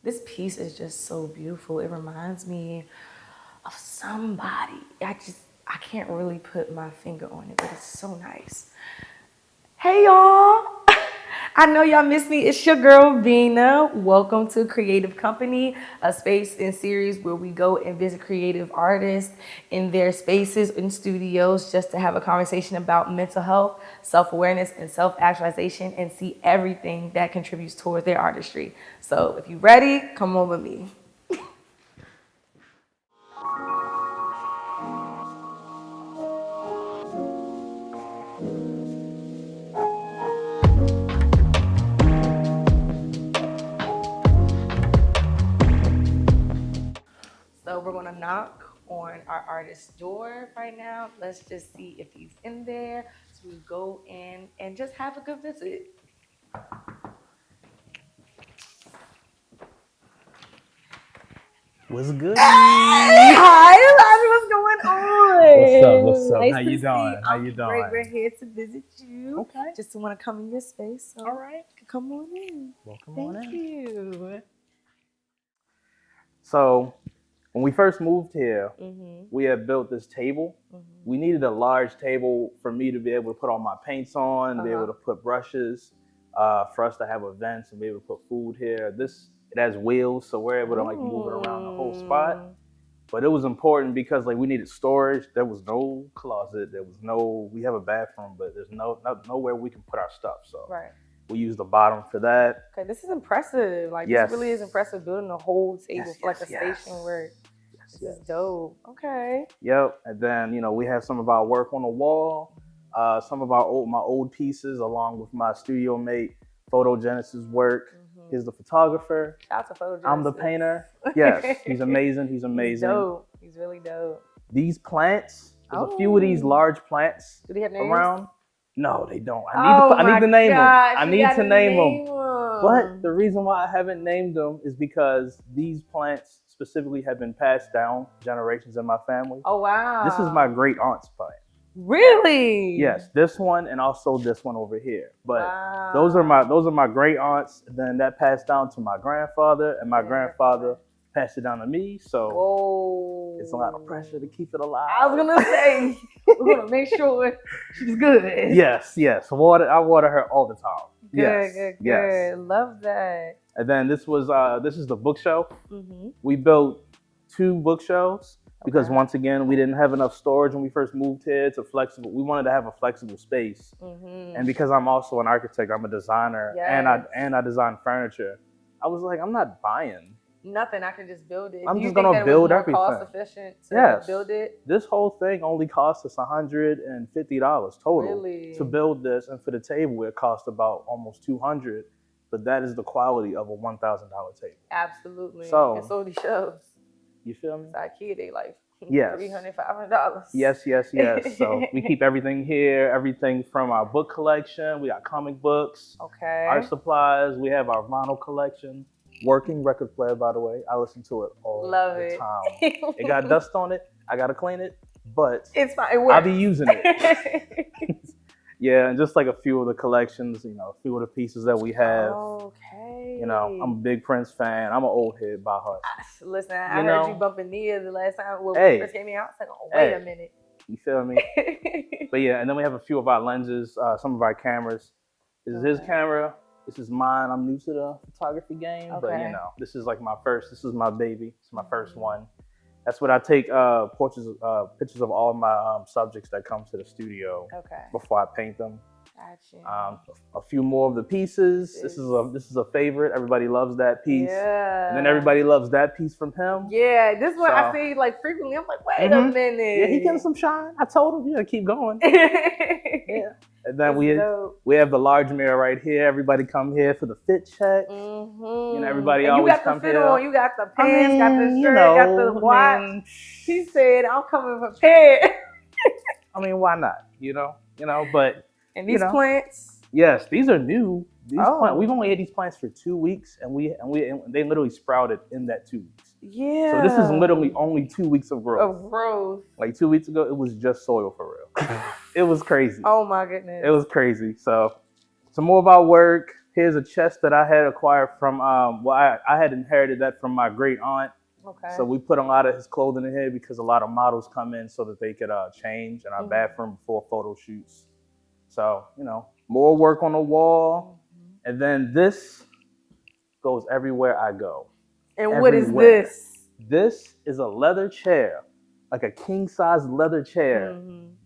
This piece is just so beautiful. It reminds me of somebody. I can't really put my finger on it, but it's so nice. Hey y'all. I know y'all miss me. It's your girl Vina. Welcome to Creative Kompany, a space and series where we go and visit creative artists in their spaces and studios just to have a conversation about mental health, self-awareness, and self-actualization and see everything that contributes towards their artistry. So if you're ready, come on with me. So we're gonna knock on our artist's door right now. Let's just see if he's in there. So we go in and just have a good visit. What's good? Hi, Elijah, what's going on? What's up? What's up? Nice How you to doing? see. How you doing? Great. We're here to visit you. Okay. Just want to come in your space. So All right. come on in. Welcome Thank on in. you. So, when we first moved here, we had built this table. We needed a large table for me to be able to put all my paints on, be able to put brushes, for us to have events and be able to put food here. It has wheels, so we're able to like move it around the whole spot. But it was important because like we needed storage. There was no closet. We have a bathroom, but there's nowhere we can put our stuff. So Right. we use the bottom for that. Okay, this is impressive. Like Yes. this really is impressive. Building a whole table Yes, for like yes, a yes. station where Yes, this is dope. Okay. Yep. And then we have some of our work on the wall, some of my old pieces, along with my studio mate Photogenesis work. He's the photographer. Shout out to Photogenesis. I'm the painter. Yes, he's amazing. He's amazing. He's dope. He's really dope. These plants, there's a few of these large plants Do they have names? around. No, they don't. I need to name them. I need to name them. But the reason why I haven't named them is because these plants specifically have been passed down generations in my family. Oh wow. This is my great aunt's plant. Really? Yes, this one and also this one over here. But wow. those are my great aunts. Then that passed down to my grandfather, and my grandfather passed it down to me. So whoa. It's a lot of pressure to keep it alive. I was gonna say we're gonna make sure she's good. Yes. I water her all the time. Good. Love that. And then this is the bookshelf. We built 2 bookshelves because once again we didn't have enough storage when we first moved here. It's flexible. We wanted to have a flexible space, and because I'm also an architect, I'm a designer, and I design furniture. I was like, I'm not buying nothing. I can just build it. I'm just gonna build everything. Cost efficient to build it. This whole thing only cost us $150 total to build this, and for the table it cost about almost $200. But that is the quality of a $1,000 table. Absolutely. So and so these shows. You feel me? It's IKEA, they like $300, $500. Yes. So we keep everything here. Everything from our book collection. We got comic books. Okay. Art supplies. We have our vinyl collection. Working record player, by the way. I listen to it all the time. It got dust on it. I gotta clean it, but it's fine. It works. I'll be using it. Yeah, and just like a few of the collections, a few of the pieces that we have. Okay. I'm a big Prince fan. I'm an old head by heart. Listen, I heard you bumping Nia the last time when we first came here. I was like, oh, wait a minute. You feel me? But yeah, and then we have a few of our lenses, some of our cameras. This is his camera. This is mine. I'm new to the photography game, but this is like this is my baby. It's my first one. That's what I take pictures of all my subjects that come to the studio before I paint them. Gotcha. A few more of the pieces. This is a favorite. Everybody loves that piece. Yeah. And then everybody loves that piece from him. Yeah, this one I see like frequently. I'm like, wait a minute. Yeah, he getting some shine. I told him, keep going. Yeah. And then we have the large mirror right here. Everybody come here for the fit check. Everybody always come here. You got the pants, got the shirt, got the watch. He said, I'm coming prepared. I mean, why not? But and these plants? Yes, these are new. These plants, we've only had these plants for 2 weeks, and they literally sprouted in that 2 weeks. Yeah. So this is literally only 2 weeks of growth. Like 2 weeks ago, it was just soil for real. It was crazy. Oh my goodness. It was crazy. So some more of our work. here's a chest that I had acquired from, I had inherited that from my great aunt. Okay. So we put a lot of his clothing in here because a lot of models come in so that they could change in our bathroom before photo shoots. So, more work on the wall. And then this goes everywhere I go. And everywhere. What is this? This is a leather chair, like a king-size leather chair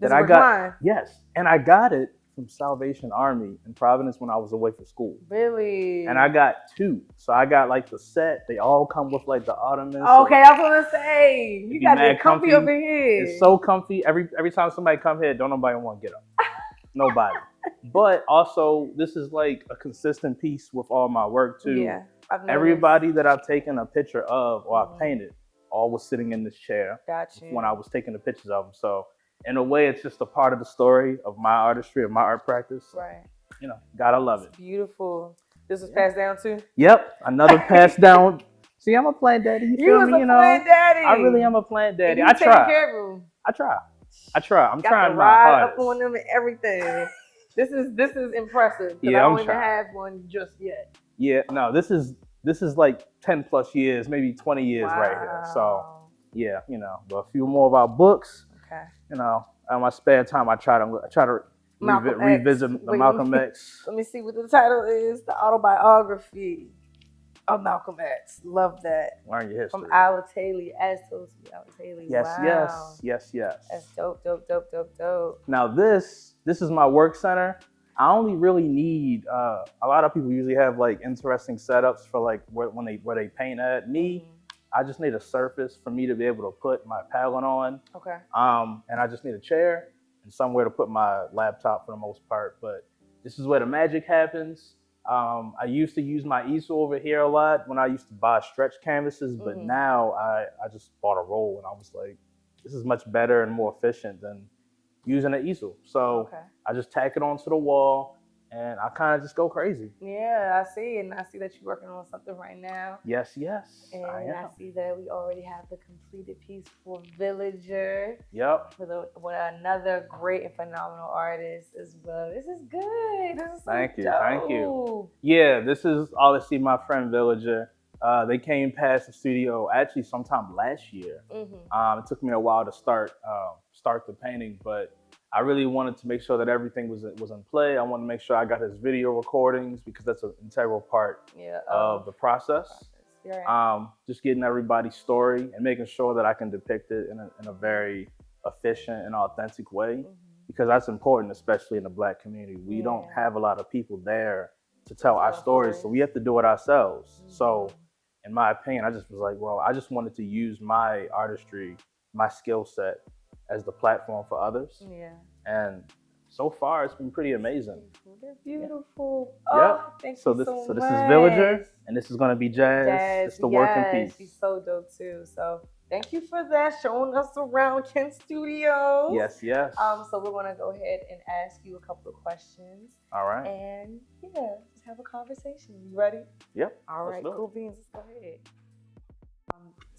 that I got. Yes, and I got it from Salvation Army in Providence when I was away for school. Really? And I got 2. So I got like the set. They all come with like the ottomans. Okay, I was gonna say you got to get comfy over here. It's so comfy. Every time somebody come here, don't nobody want to get up. Nobody. But also, this is like a consistent piece with all my work too. Yeah, everybody that I've taken a picture of or I've painted, all was sitting in this chair. Gotcha. When I was taking the pictures of them. So in a way, it's just a part of the story of my artistry, of my art practice. Right. Gotta love it. Beautiful. This was passed down too? Yep, another passed down. See, I'm a plant daddy. You feel me? Plant daddy. I really am a plant daddy. I try. Care of them. I try. I'm trying my hardest. Up on them and everything. This is impressive. Yeah, I don't even have one just yet. Yeah, no, this is like 10 plus years, maybe 20 years right here. So yeah, but a few more of our books. Okay. In my spare time, I try to revisit the Malcolm X. Let me see what the title is. The autobiography of Malcolm X. Love that. Learn your history. From Alataley, as told to me, Alataley. Yes, wow. yes. That's dope. Now this is my work center. I only really need a lot of people usually have like interesting setups for like where they paint at. Me, I just need a surface for me to be able to put my palette on. Okay. And I just need a chair and somewhere to put my laptop for the most part. But this is where the magic happens. I used to use my easel over here a lot when I used to buy stretch canvases, but now I just bought a roll and I was like, this is much better and more efficient than using an easel. So I just tack it onto the wall and I kind of just go crazy. Yeah, I see. And I see that you're working on something right now. Yes. And I see that we already have the completed piece for Villager. Yep. With another great and phenomenal artist as well. This is good. This is so Thank you. dope. Thank you. Yeah, this is obviously my friend Villager. They came past the studio actually sometime last year. It took me a while to start the painting, but I really wanted to make sure that everything was in play. I wanted to make sure I got his video recordings because that's an integral part of the process. Right. Just getting everybody's story and making sure that I can depict it in a very efficient and authentic way, because that's important, especially in the Black community. We don't have a lot of people there to tell our stories, so we have to do it ourselves. So in my opinion, I just was like, well, I just wanted to use my artistry, my skill set as the platform for others. Yeah. And so far, it's been pretty amazing. They're beautiful. Yeah. Oh, thank you so much. So this is Villager, and this is going to be Jazz. It's the working piece. She's so dope too. So thank you for that, showing us around Kent Studios. Yes. So we're going to go ahead and ask you a couple of questions. All right. And just have a conversation. You ready? Yep. All right, cool beans. Let's go ahead.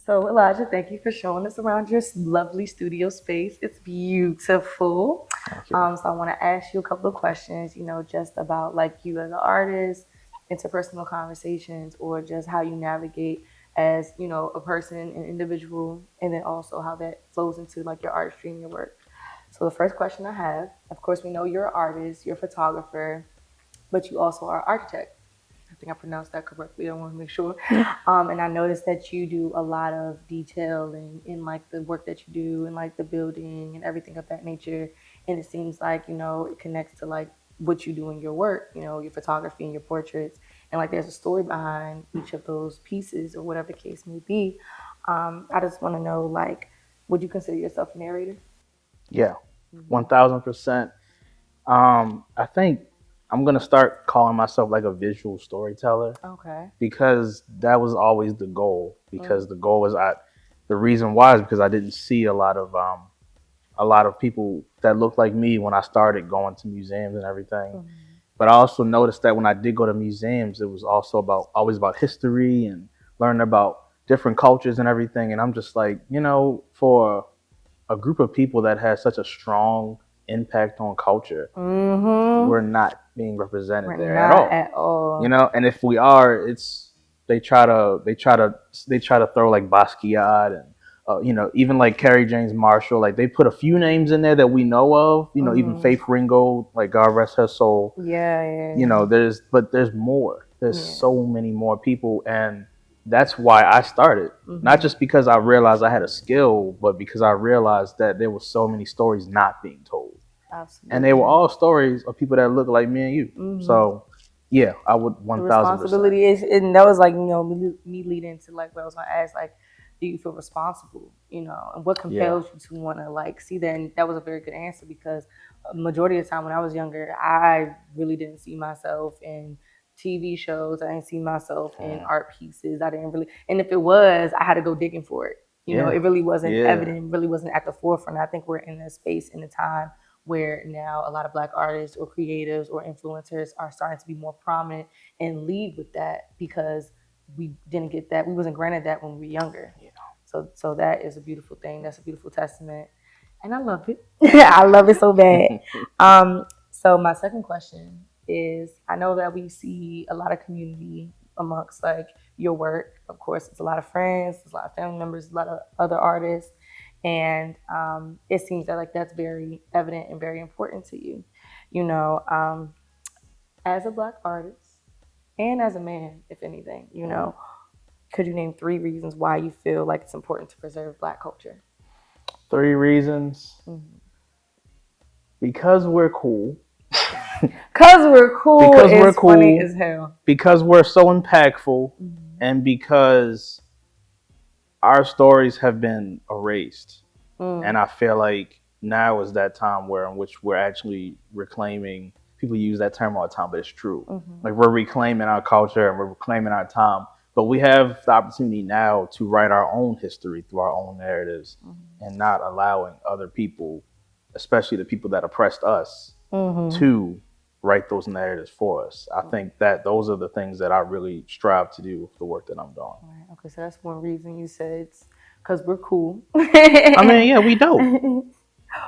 So Elijah, thank you for showing us around your lovely studio space. It's beautiful. So I want to ask you a couple of questions, just about like you as an artist, interpersonal conversations, or just how you navigate as, a person, an individual, and then also how that flows into like your artistry and your work. So the first question I have, of course, we know you're an artist, you're a photographer, but you also are an architect. I think I pronounced that correctly. I want to make sure. And I noticed that you do a lot of detailing in like the work that you do and like the building and everything of that nature. And it seems like, it connects to like what you do in your work, your photography and your portraits. And like there's a story behind each of those pieces or whatever the case may be. I just want to know, like, would you consider yourself a narrator? Yeah, 1000%. I think I'm going to start calling myself like a visual storyteller. Okay. Because that was always the goal. Because the goal was the reason why is because I didn't see a lot of people that looked like me when I started going to museums and everything. But I also noticed that when I did go to museums, it was also always about history and learning about different cultures and everything. And I'm just like, for a group of people that has such a strong impact on culture, we're not being represented We're there not at all. You know, and if we are, it's they try to throw like Basquiat and you know, even like Carrie James Marshall, like they put a few names in there that we know of, you know, even Faith Ringo, like God rest her soul. Yeah. You know, there's more. There's so many more people, and that's why I started. Not just because I realized I had a skill, but because I realized that there were so many stories not being told. Absolutely. And they were all stories of people that look like me and you. So yeah, I would 1,000%. The responsibility is, and that was like, you know, me leading to like what I was gonna ask, like, do you feel responsible, you know, and what compels you to want to like see that? And that was a very good answer, because a majority of the time when I was younger, I really didn't see myself in TV shows. I didn't see myself in art pieces. I didn't really, and if it was, I had to go digging for it. You know, it really wasn't evident, really wasn't at the forefront. I think we're in a space in a time where now a lot of Black artists or creatives or influencers are starting to be more prominent and lead with that, because we didn't get that. We wasn't granted that when we were younger. So that is a beautiful thing. That's a beautiful testament. And I love it. I love it so bad. So my second question is, I know that we see a lot of community amongst like your work. Of course, it's a lot of friends, it's a lot of family members, a lot of other artists. And it seems that like that's very evident and very important to you. You know, as a Black artist and as a man, if anything, you know, could you name 3 reasons why you feel like it's important to preserve Black culture? 3 reasons. Because we're cool. Because we're cool. Because we're cool. Funny as hell. Because we're so impactful, and because our stories have been erased. And I feel like now is that time where in which we're actually reclaiming. People use that term all the time, but it's true. Like we're reclaiming our culture and we're reclaiming our time. But we have the opportunity now to write our own history through our own narratives, and not allowing other people, especially the people that oppressed us, to write those narratives for us. I think that those are the things that I really strive to do with the work that I'm doing. Right. Okay, so that's one reason you said it's because we're cool. I mean, yeah, we dope.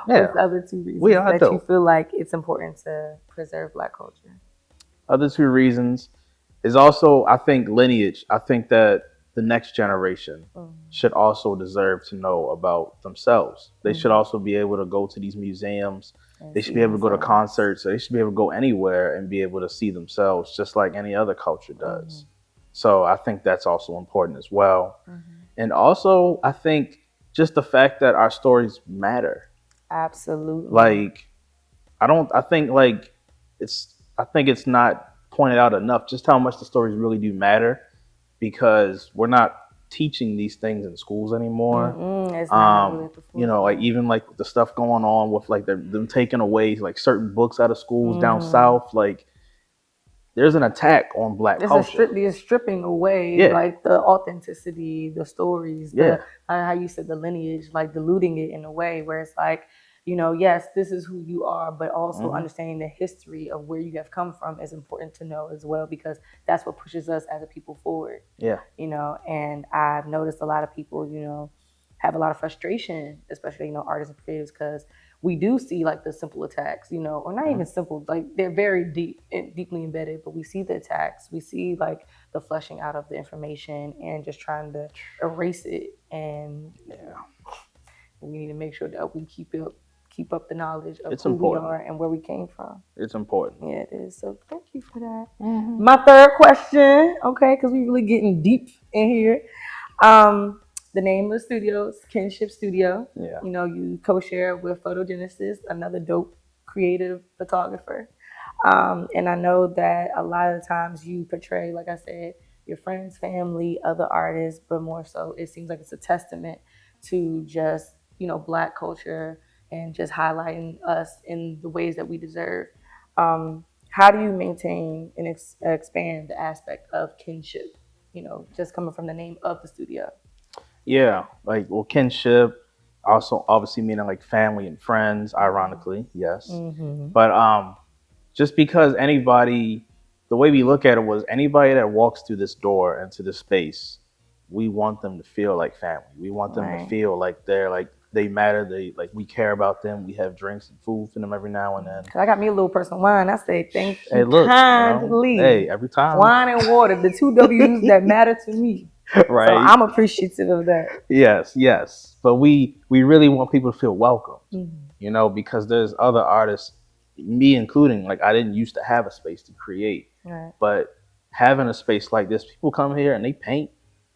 What's the other 2 reasons that you feel like it's important to preserve Black culture? Other 2 reasons is also, I think, lineage. I think that the next generation should also deserve to know about themselves. They should also be able to go to these museums. They should be able to go to concerts. They should be able to go anywhere and be able to see themselves just like any other culture does. So I think that's also important as well. And also, I think just the fact that our stories matter. Absolutely. Like, I think it's not pointed out enough just how much the stories really do matter, because we're not teaching these things in schools anymore. It's not really you know, like even like the stuff going on with like them taking away like certain books out of schools down south, like there's an attack on Black culture. It's stripping away like the authenticity, the stories, how you said the lineage, like diluting it in a way where it's like, you know, yes, this is who you are, but also understanding the history of where you have come from is important to know as well, because that's what pushes us as a people forward. Yeah. You know, and I've noticed a lot of people, you know, have a lot of frustration, especially, you know, artists and creatives, because we do see like the simple attacks, you know, or not even simple, like they're very deep and deeply embedded, but we see the attacks, we see like the fleshing out of the information and just trying to erase it. And we need to make sure that we keep up the knowledge of who we are and where we came from. It's important. Yeah, it is. So thank you for that. My third question, okay, because we're really getting deep in here. The name of the studio is Kinship Studio. Yeah. You know, you co-share with Photogenesis, another dope creative photographer. And I know that a lot of the times you portray, like I said, your friends, family, other artists, but more so it seems like it's a testament to just, you know, Black culture and just highlighting us in the ways that we deserve. How do you maintain and expand the aspect of kinship, you know, just coming from the name of the studio? Yeah, like, well, kinship, also obviously meaning like family and friends, ironically, yes. But just because anybody, the way we look at it was anybody that walks through this door into this space, we want them to feel like family. We want them to feel like they're like they matter. They like we care about them. We have drinks and food for them every now and then. Cause I got me a little person wine. I say thank Hey, you look, kindly. hey, every time wine and water, the 2 W's that matter to me. right? So I'm appreciative of that. Yes. But we really want people to feel welcome, you know, because there's other artists, me including. Like I didn't used to have a space to create, Right. but having a space like this, people come here and they paint,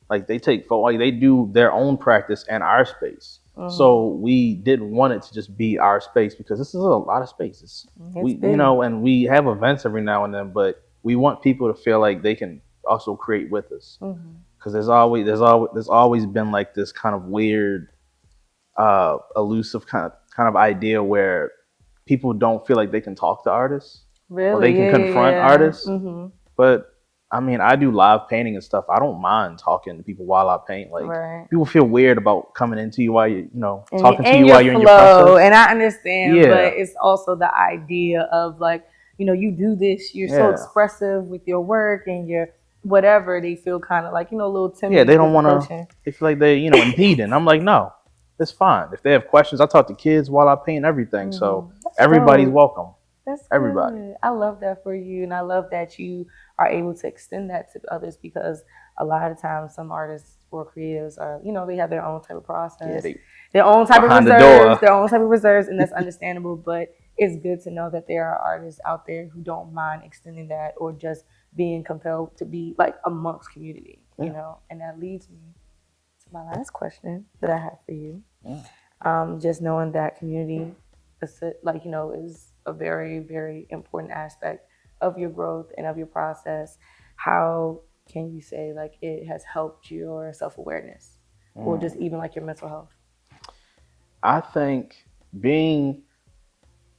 like they take photo, like they do their own practice in our space. So we didn't want it to just be our space because this is a lot of spaces. We, big. you know, and we have events every now and then, but we want people to feel like they can also create with us. Because there's always been like this kind of weird, elusive kind of idea where people don't feel like they can talk to artists Really? or they can confront artists. But I mean, I do live painting and stuff. I don't mind talking to people while I paint. Like people feel weird about coming into you while you know talking to you while you're in your process. And I understand, but it's also the idea of like, you know, you do this, you're so expressive with your work and your whatever. They feel kind of like, you know, a little timid. Yeah, they don't want to. They feel like they, you know, impeding. I'm like, no, it's fine. If they have questions, I talk to kids while I paint everything. So everybody's welcome. That's everybody. Good. I love that for you, and I love that you are able to extend that to others because a lot of times some artists or creatives are, you know, they have their own type of process, their own type of reserves, and that's understandable. But it's good to know that there are artists out there who don't mind extending that or just being compelled to be like amongst community, you know. And that leads me to my last question that I have for you. Just knowing that community, like, you know, is a very, very important aspect of your growth and of your process. How can you say like it has helped your self-awareness or just even like your mental health? I think when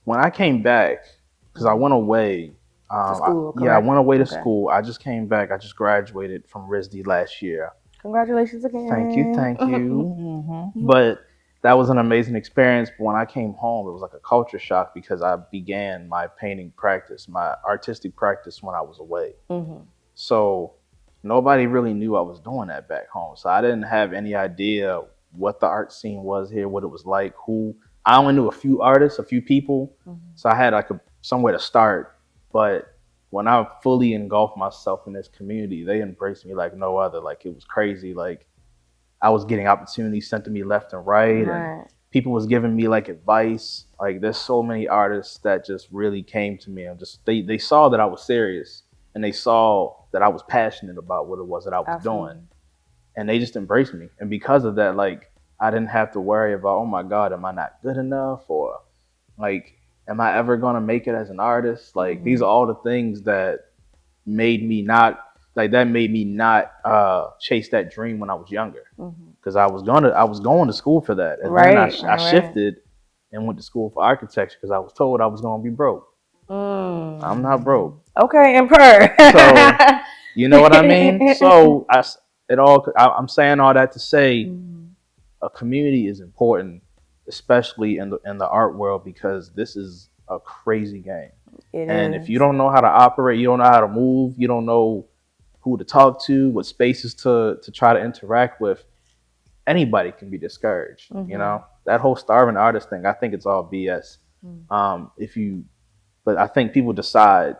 I came back, because I went away. I went away to school. I just came back. I just graduated from RISD last year. Congratulations again. Thank you. But that was an amazing experience. But when I came home, it was like a culture shock because I began my painting practice, my artistic practice when I was away. So nobody really knew I was doing that back home. So I didn't have any idea what the art scene was here, what it was like, I only knew a few artists, a few people. So I had like somewhere to start. But when I fully engulfed myself in this community, they embraced me like no other. Like it was crazy. Like I was getting opportunities sent to me left and right. And people was giving me like advice. Like there's so many artists that just really came to me and just they saw that I was serious and they saw that I was passionate about what it was that I was doing. And they just embraced me. And because of that, like I didn't have to worry about, oh my God, am I not good enough? Or like, am I ever gonna make it as an artist? Like these are all the things that made me not chase that dream when I was younger. Because I was going to school for that. And then I shifted and went to school for architecture because I was told I was gonna be broke. I'm not broke. Okay, and so you know what I mean? So I'm saying all that to say a community is important, especially in the art world, because this is a crazy game. If you don't know how to operate, you don't know how to move, you don't know who to talk to, what spaces to try to interact with, anybody can be discouraged. You know, that whole starving artist thing, I think it's all BS. But I think people decide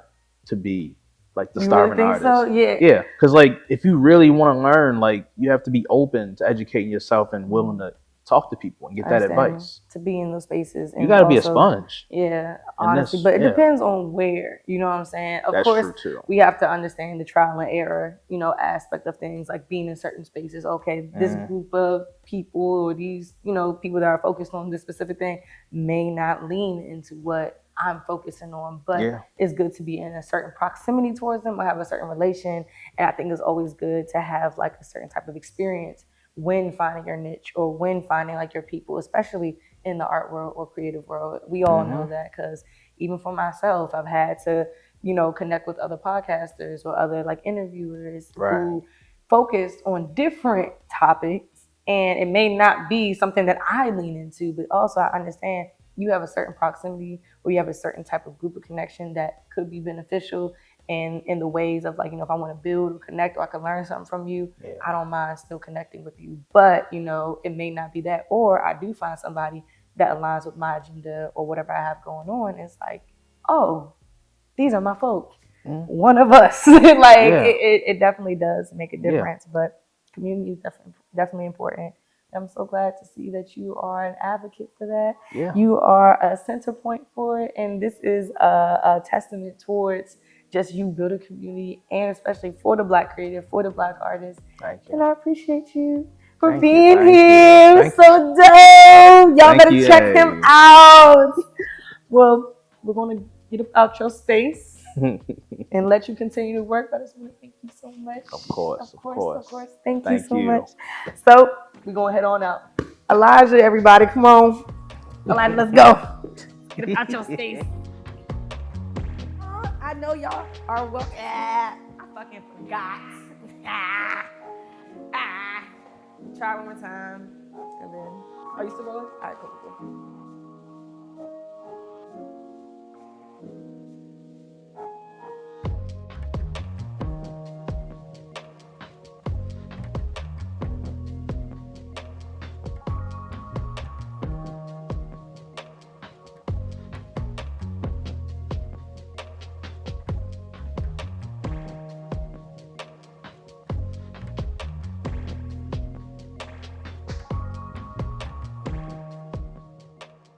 to be like the starving artist. So? Yeah. Because like if you really want to learn, like you have to be open to educating yourself and willing to talk to people and get that advice. To be in those spaces. You got to be a sponge. Yeah, honestly. But it depends on where, you know what I'm saying? Of course, true too. We have to understand the trial and error, you know, aspect of things, like being in certain spaces. Okay, this group of people or these, you know, people that are focused on this specific thing may not lean into what I'm focusing on, but it's good to be in a certain proximity towards them or have a certain relation. And I think it's always good to have like a certain type of experience when finding your niche or when finding like your people, especially in the art world or creative world. We all know that because even for myself, I've had to, you know, connect with other podcasters or other like interviewers who focus on different topics. And it may not be something that I lean into, but also I understand you have a certain proximity or you have a certain type of group of connection that could be beneficial. and in the ways of like, if I want to build or connect or I can learn something from you, I don't mind still connecting with you. But, it may not be that. Or I do find somebody that aligns with my agenda or whatever I have going on. It's like, oh, these are my folks. One of us. It definitely does make a difference. But community is definitely important. I'm so glad to see that you are an advocate for that. Yeah. You are a center point for it. And this is a testament towards just you build a community, and especially for the Black creative, for the Black artist. Thank you. And I appreciate you for Thank being you. here. It was so dope. Y'all better check him out. Well, we're going to get out your space and let you continue to work. But I just want to thank you so much. Of course. Thank you so much. So we're going to head on out. Elijah, everybody, come on. Elijah, let's go. Get out your space. I know y'all are well. I fucking forgot. Try one more time. And then, are you still rolling? All right, cool.